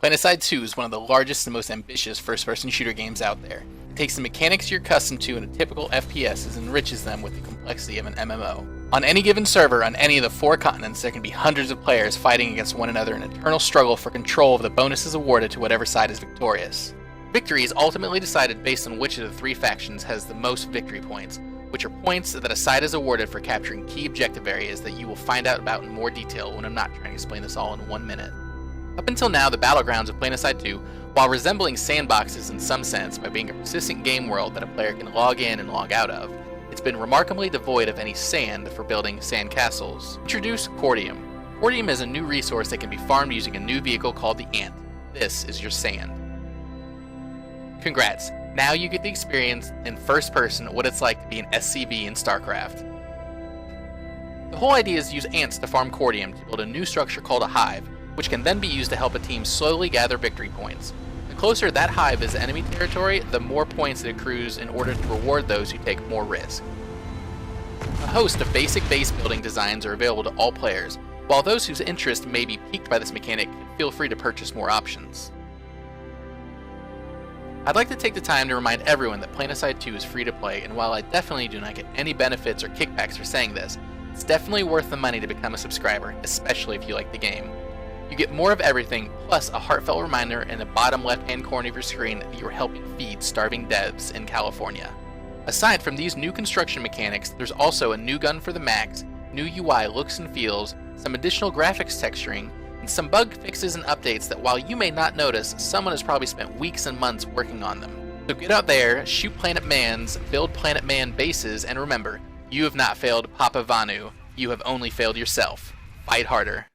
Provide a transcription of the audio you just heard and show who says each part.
Speaker 1: Planetside 2 is one of the largest and most ambitious first-person shooter games out there. It takes the mechanics you're accustomed to in a typical FPS and enriches them with the complexity of an MMO. On any given server on any of the 4 continents, there can be hundreds of players fighting against one another in an eternal struggle for control of the bonuses awarded to whatever side is victorious. Victory is ultimately decided based on which of the 3 factions has the most victory points, which are points that a side is awarded for capturing key objective areas that you will find out about in more detail when I'm not trying to explain this all in 1 minute. Up until now, the battlegrounds of Planetside 2, while resembling sandboxes in some sense by being a persistent game world that a player can log in and log out of, it's been remarkably devoid of any sand for building sand castles. Introduce Cordium. Cordium is a new resource that can be farmed using a new vehicle called the Ant. This is your sand. Congrats, now you get the experience in first person what it's like to be an SCV in StarCraft. The whole idea is to use ants to farm Cordium to build a new structure called a hive, which can then be used to help a team slowly gather victory points. The closer that hive is to enemy territory, the more points it accrues in order to reward those who take more risk. A host of basic base building designs are available to all players, while those whose interest may be piqued by this mechanic can feel free to purchase more options. I'd like to take the time to remind everyone that Planetside 2 is free to play, and while I definitely do not get any benefits or kickbacks for saying this, it's definitely worth the money to become a subscriber, especially if you like the game. You get more of everything, plus a heartfelt reminder in the bottom left-hand corner of your screen that you are helping feed starving devs in California. Aside from these new construction mechanics, there's also a new gun for the max, new UI looks and feels, some additional graphics texturing, and some bug fixes and updates that while you may not notice, someone has probably spent weeks and months working on them. So get out there, shoot Planet Mans, build Planet Man bases, and remember, you have not failed Papa Vanu, you have only failed yourself. Fight harder.